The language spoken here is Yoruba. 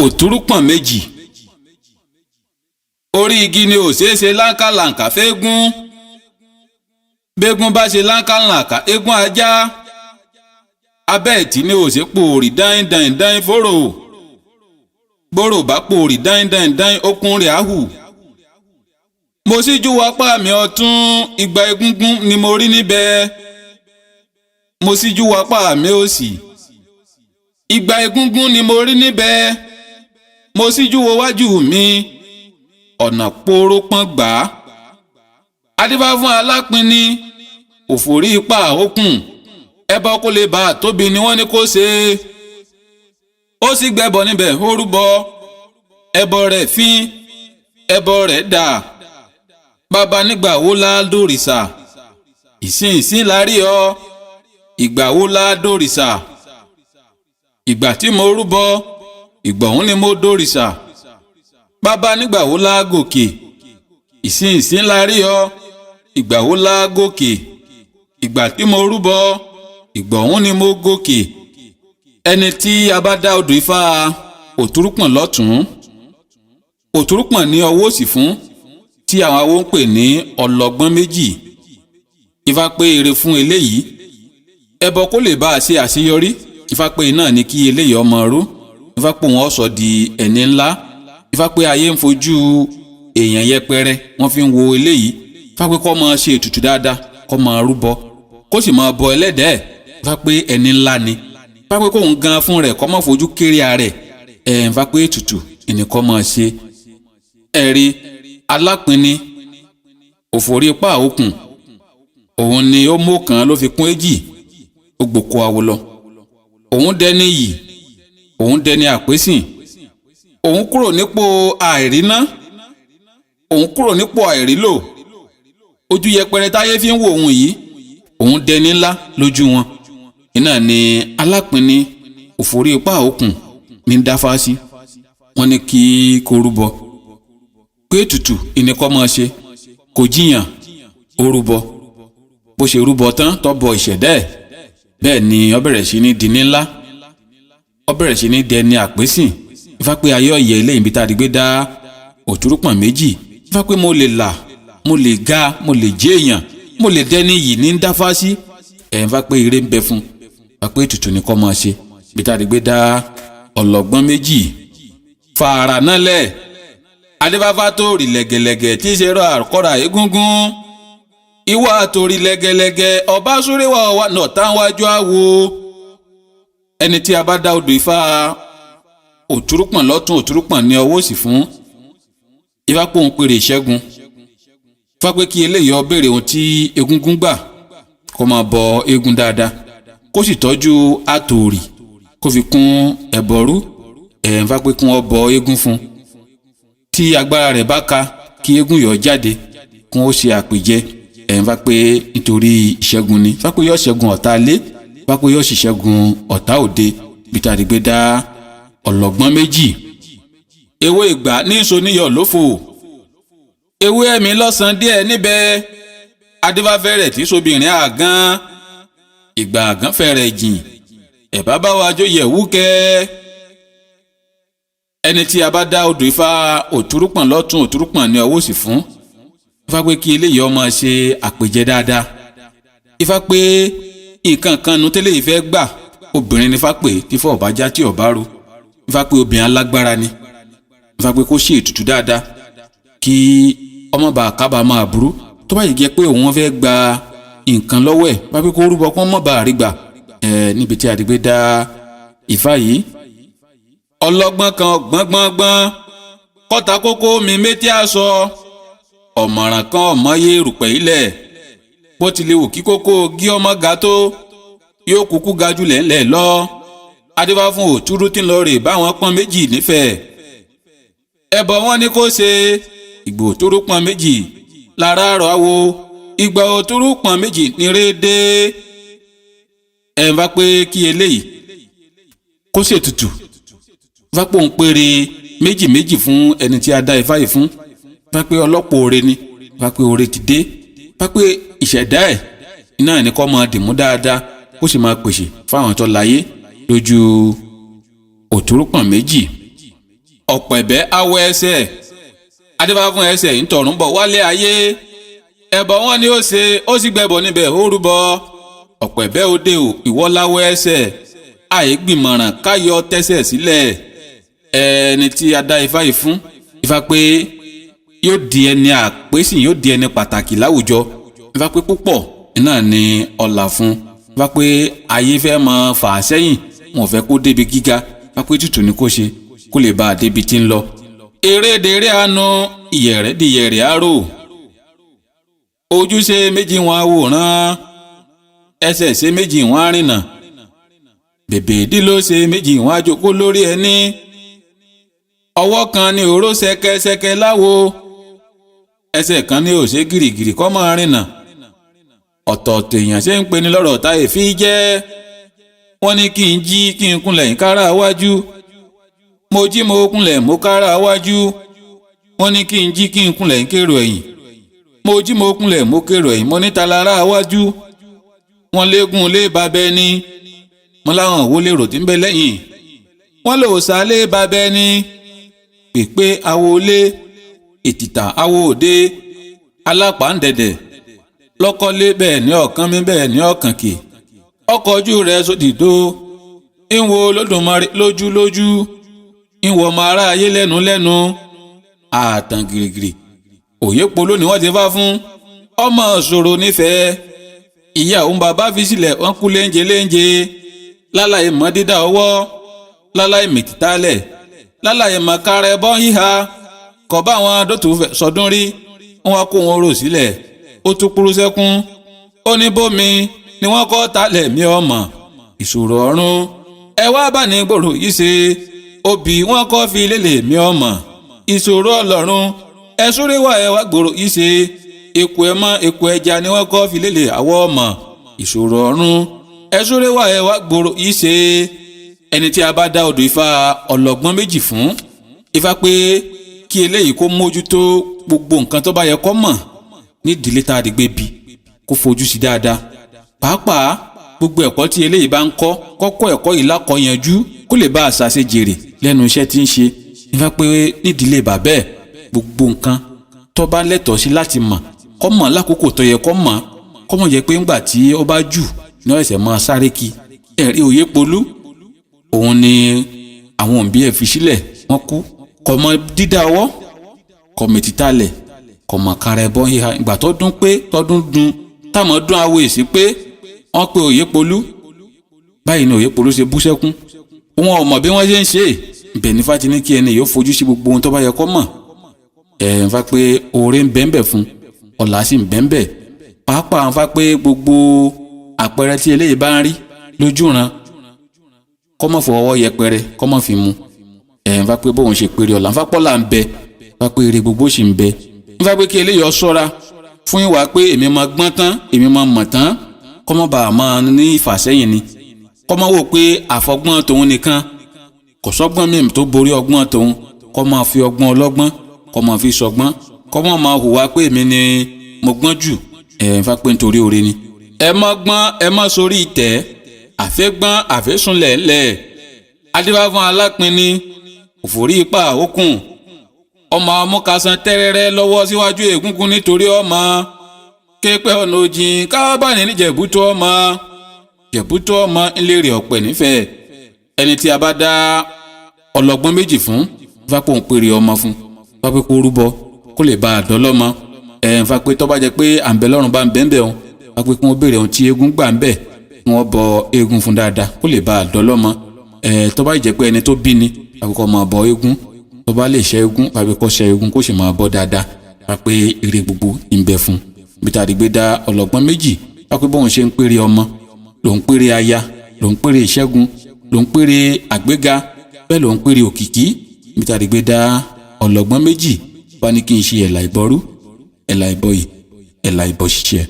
òtúrúpọ̀n méjì. Orí igi ni ò ṣeé ṣe láńkàlàǹkà fẹ́gún. Bégún bá ṣe láńkàlàǹkà eégún ajá. Abẹ́ ìtì ni ò ṣe pòórì dáin dáin dáin fóró. Bóró bá pòórì dáin dáin dáin okùn rẹ̀ á hù. Mo síjú apá mi ọ̀tún igba egúngún ni mo rí níbẹ̀. Mo síjú apá mi òsì. Igba egúngún ni mo rí níbẹ̀. Mo síjú wo wájú mi. Ọ̀nà pooro pọ́n gbà á. Adífá fún alápinni òfòrí ipa òkun. Ẹbọ kó lè bá a tóbi ni wọ́n ní kó ṣe. Ó sì gbẹ́bọ níbẹ̀ ó rúbọ. Ẹbọ rẹ̀ fín. Ẹbọ rẹ̀ dà. Bàbá nígbà wo la dòrìṣà? Ìsìn la rí ọ. Ìgbà wo la dòrìṣà? Ìgbà tí mo rúbọ. Ìgbà òun ni mo dòrìṣà. Bàbá nígbà wo la gòkè? Ìsìn la rí ọ. Ìgbà wo la gòkè? Ìgbà tí mo rúbọ. Ìgbà òun ni mo gòkè. Ẹni tí a bá dá odò Ifá òtúrúpọ̀n lọ́tún, òtúrúpọ̀n ní ọwọ́ òsì fún, tí àwọn awo ń pè ní ọlọ́gbọ́n méjì. Ifá pé ire fún eléyìí. Ẹbọ kó lè bá a ṣe àṣeyọrí. Ifá pé náà ni kí eléyìí ọmọ rú. Ifá pé wọ́n sọ di ẹni ńlá. Ifá pé ayé ń fojú èèyàn yẹpẹrẹ wọ́n fi ń wo eléyìí. Ifá pé kó máa ṣe ètùtù dáadáa, kó máa rúbọ, kó sì máa bọ ẹlẹ́dẹ̀ẹ́. Ifá pé ẹni ńlá ni. Ifá pé kóun gan fún rẹ̀ kó máa fojú kéré ara rẹ̀. Ifá pé ètùtù ìnìkan máa ṣe. Ẹ̀rí alápinni òfòrí ipa òkun. Òun ni ó mú kan ló fi kún èjì. Ó gbòkó awo lọ. Òun dẹni yìí. Òun dẹni àpésìn. Òun kúrò nípò àìríná. Òun kúrò nípò àìrílò. Ojú yẹpẹrẹ táyé fi ń wo òun yìí. Òun dẹni ńlá lójú wọn. Iná ni alápinni òfòrí ipa òkun ní dáfá sí. Wọ́n ní kí kó rúbọ. Pé ètùtù ìnìkan máa ṣe. Kò jiyàn. Ó rúbọ. Bó ṣe rúbọ tán tó bọ ìṣẹ̀dá ẹ̀. Bẹ́ẹ̀ ni ó bẹ̀rẹ̀ sí ní di ńlá. Ó bẹ̀rẹ̀ sí ní dẹni àpésìn. Ifá pé ayé ọ̀yẹ́ ilé ìbí tá a di gbé dá òtúrúpọ̀n méjì. Ifá pé mo lè là, mo lè ga, mo lè jẹ́ èèyàn, mo lè dẹni yìí ní dáfá sí. Ifá pé ire ń bẹ fún. Ifá pé ètùtù ni kó máa ṣe. Bí tá a di gbé dá ọlọ́gbọ́n méjì. Fàrà náà lẹ̀. Adébáfá tó rí lẹ́gẹ̀lẹ́gẹ̀ tí í ṣe rọ àkọ́rà egúngún. Ìwà àtòrí lẹ́gẹ̀lẹ́gẹ̀ ọba súréwà wà náà táwájú àwo. Ẹni tí a bá dá odò Ifá òtúrúpọ̀n lọ́tún òtúrúpọ̀n ní ọwọ́ òsì fún. Ifá pé òun pèrè ìṣẹ́gun. Ifá pé kí eléyìí ó béèrè ohun tí egúngún gbà, kó máa bọ eégún dáadáa, kó sì tọ́jú àtòrí, kó fi kún ẹ̀bọ̀rú. Ifá pé kí wọ́n bọ eégún fún. Tí agbára rẹ̀ bá ka kí eégún yọ jáde, kí wọ́n ṣe àpèjẹ. Ifá pé nítorí ìṣẹ́gun ni. Ifá pé yóò ṣẹ́gun ọ̀tá ilé. Ifá pé yóò sì ṣẹ́gun ọ̀tá òde. Bí tá a di gbé dá ọlọ́gbọ́n méjì. Ewé ìgbà ní ìsoníyọ̀ lófò. Ewé ẹ̀mí lọ́sàn díẹ̀ níbẹ̀. Adífá fẹ́rẹ̀ tí sobìnrin àgán. Ìgbà àgán fẹ́rẹ̀ jìn. Ẹ̀bá bá wa jó yẹ̀ wúkẹ́. Ẹni tí a bá dá odò Ifá òtúrúpọ̀n lọ́tún òtúrúpọ̀n ní ọwọ́ òsì fún. Ifá pé kí eléyìí ó máa ṣe àpèjẹ dáadáa. Ifá pé nǹkan kan nu tẹ́lẹ̀ ìfẹ́ gbà. Obìnrin ni Ifá pé tí fọ́ ọ̀bá já tí ọ̀bá ro. Ifá pé obìnrin alágbára ni. Ifá pé kó ṣe ètùtù dáadáa kí ọmọ bá kábàámọ̀ aburú. Tó bá yìí jẹ́ pé òun fẹ́ gba nǹkan lọ́wọ́ ẹ̀. Ifá pé kó rúbọ kó mọ̀ bá rí gbà. Níbi tí a di gbé dá Ifá yìí. Ọlọ́gbọ́n kan gbọ́ngbọ́ngbọ́n kọ́ta kókó mi méjì aṣọ. Ọ̀mọ̀ràn kan ọ̀mọye rùpẹ̀ ilẹ̀. Bó ti lè wò kí kókó gí ọmọ ga tó, yóò kúkú ga jù lẹ́ńlẹ̀ lọ. Adífá fún òtúrú tí ń lọ rè báwọn pọ́n méjì nífẹ̀ẹ́. Ẹbọ wọn ní kó ṣe. Ìgbà òtúrú pọ́n méjì lára rọ̀ àwo. Ìgbà òtúrú pọ́n méjì ní rédé. Ifá pé kí eléyìí kó ṣètùtù. Ifá pé òun péré méjì méjì fún ẹni tí a dá Ifá yìí fún. Ifá pé ọlọ́pọ̀ oore ni. Ifá pé oore ti dé. Ifá pé ìṣẹ̀dá ẹ̀ iná ní kó máa dìmú dáadáa, kó sì máa pèsè fáwọn tó láyé lójú òtúrúpọ̀n méjì. ọ̀pẹ̀bẹ́ awọ ẹsẹ̀ adébá fún ẹsẹ̀ ìtọ̀rún bọ̀ wálé ayé ẹbọ wọn ni ó ṣe ó sì gbẹbọ níbẹ̀ ó rúbọ ọ̀pẹ̀bẹ́ òde ò ìwọ láwọ ẹsẹ̀ àìgbìmọ̀ràn káyọ tẹ́sẹ̀ sílẹ̀ ẹni tí a dá ifá yìí fún ifá pé yóò di ẹni àpèsìn yóò di ẹni pàtàkì láwùjọ ifá pé púpọ̀ náà ni ọlà fún ifá pé ayé fẹ́ mọ fà á sẹ́yìn wọn fẹ́ kó débi gíga ifá pé tútù ni kó ṣe kó lè bá a débi tí ń lọ. erédèrè àánú ìyẹ̀rẹ̀ di ìyẹ̀rẹ̀ àárò ojúṣe méjì wọn àwòrán ẹsẹ̀ ṣe méjì wọn àrìnà bèbè ìdí ló ṣe méjì wọn àjòkó lórí ẹní ọwọ́ kan ní òró ṣẹkẹṣẹkẹ láwo ẹsẹ̀ kan ní òṣè gìrìgìrì kọ́ máa rìnà ọ̀tọ̀ọ̀tọ̀ èèyàn ṣe ń pe ní lọ́rọ̀ táyé fi jẹ́ wọ́n ní kí n jí kí n kúnlẹ̀ ń kára wájú mo jí mo kúnlẹ̀ mo kára wájú wọ́n ní kí n jí kí n kúnlẹ̀ ń kérò ẹ̀yìn mo jí mo kúnlẹ̀ mo kérò ẹ̀yìn mo níta lára wájú wọ́n léegun lé babẹ́ ní mo láwọn òwò lérò tí ń bẹ lẹ́yìn wọ́n lò sálé babẹ́ ní pèpè awo lé ètìtà awo òde alápàǹdẹ̀dẹ̀ lọ́kọ́lé bẹ́ẹ̀ ní ọ̀kan mi bẹ́ẹ̀ ní ọ̀kan kì ọkọ̀ ojú rẹ̀ sódìdó ìwọ Olódùmarè lójúlójú ìwọ ọmọ aráyé lẹ́nu àtàn gìrìgìrì òye polo ni wọ́n ti fá fún ọmọ ṣòro nífẹ̀ẹ́ ìyá òun bàbá fi sílẹ̀ wọ́n kú léńjé láláì mọ́ dídá ọwọ́ láláì mètítálẹ̀ láláì mọ́ kárẹ̀ bọ́ híha kọ́ bá àwọn dótò sọdún rí wọ́n kó wọn rò sílẹ̀ ó tún kúrú sẹ́kún ó ní bómi ni wọ́n kọ́ talẹ̀ mí ọmọ ìṣòro ọ̀run ẹ wá bá ní gbòòrò yìí ṣe obì wọ́n kọ́ fi lélẹ̀ mí ọmọ ìṣòro ọlọ́run ẹ súré wá ẹ wá gbòòrò yìí ṣe eku ẹ mọ eku ẹja ni wọ́n kọ́ fi lélẹ̀ àwọ̀ ọmọ ìṣòro ọ̀run ẹ súré wá ẹ wá gbòòrò yìí ṣe ẹni tí a bá dá odò ifá ọlọ́gbọ́n méjì fún ifá pé kí eléyìí kó mójútó gbogbo nǹkan tó bá yẹ kó mọ̀ ní ìdílé tá a dìgbé bi kó fojú sí dáadáa pàápàá gbogbo ẹ̀kọ́ tí eléyìí bá ń kọ́kọ́ ẹ̀kọ́ yìí lákọ̀ọ́yanjú kó lè bá àṣà ṣe jèrè lẹ́nu iṣẹ́ tí ń ṣe nífà pé nídìílé bàbá ẹ̀ gbogbo nǹkan tó bá lẹ́tọ̀ọ́ sí láti mọ̀ kó mọ̀ lákòókò tó yẹ kó mọ̀ kó mọ̀ jẹ́ pé ńgbà tí ó bá jù ní ọ̀sẹ̀ mọ́ sáré kí ẹ̀rí òye polú òun ni àwọn òbí ẹ̀ fi sílẹ̀ wọ́n kú kò mọ̀ dídá ọwọ́ kò mètítálẹ̀ kò mọ̀ kára ẹbọ híha ìgbà tó dún pé tọdún dun táwọn dún awo èsì pé wọ́n pe òye polú báyìí ni òye polú ṣe bú sẹ́kún wọn ò mọ̀ bí wọ́n ṣe ń ṣe ibẹ̀ ní fati ní kí ẹni yóò fojú sí gbogbo ohun tó bá yẹ kó mọ̀ ń fa pé oore ń bẹ́ńbẹ̀ fún ọ̀la sì ń bẹ́ńbẹ̀ pàápàá ń fa pé gbogbo àpẹẹrẹ tí eléyìí bá ń rí lójú ran kó mọ̀ fọwọ́ yẹpẹrẹ kó mọ̀ fi mu ń fa pé bóun ṣe péré ọ̀la ń fa pọ́lá ń bẹ fa pé eré gbogbo sì ń bẹ ń fa pé kí eléyìí ọ ṣọ́ra fún ìwà pé èmi máa gbọ́n tán èmi máa mọ̀ tán kó mọ̀ bá a máa ní ìfàsẹ́yìn ni kó mọ̀ wò pé àfọgbọ́n tòun nìkan kò sọ́gbọ́n mímu tó borí ọgbọ́n tòun kó máa fi ọgbọ́n ọlọ́gbọ́n kó máa fi sọgbọ́n kó máa hùwà pé èmi ni mo gbọ́n jù ń fa pé nítorí oore ni. ẹ má gbọ́n ẹ má sórí ìtẹ́ àfẹ́gbọ́n àfẹ́sùnlẹ̀ lẹ̀ adébáfún alápinni òfòrí ipa òkun ọmọ amúkasan tẹ́rẹ́rẹ́ lọ́wọ́ síwájú ègúngún nítorí ọmọ képe ọ̀nà òjìn káwábàní ní jẹ̀bútú ọmọ ńlẹ́rìí ọ̀pẹ̀ nífẹ̀ẹ́ ẹni tí a bá dá ọlọ́gbọ́n méjì fún fapò ń pèrè ọmọ fún fapò kó rúbọ kó lè bá a dọ́lọ́mọ fapò tó bá jẹ pé à ń bẹ lọ́rùn bá ń bẹ́ ń bẹ̀ wọn fapò kí wọ́n béèrè ohun tí eégún gbà ń bẹ̀ kí wọ́n bọ eégún fún dáadáa kó lè bá a dọ́lọ́mọ tó bá jẹ pé ẹni tó bí ni fapò kó máa bọ eégún tó bá lè ṣe eégún fapò kó ṣe eégún kó sì máa bọ dáadáa fapò ire gbogbo ń bẹ fún bí tá a dìgbé dá ọlọ́gbọ́n méjì fapò bóun ṣe ń pèrè ọmọ ló ń pèrè aya ló ń pèrè ìṣẹ́gun ló ń pèrè àgbéga bẹ́ẹ̀ ló ń pèrè òkìkí bí tá a dìgbé dá ọlọ́gbọ́n méjì bá ní kí n ṣe ẹ̀là ìbọrú ẹ̀là ìbọyì ẹ̀là ìbọ̀ṣiṣẹ́.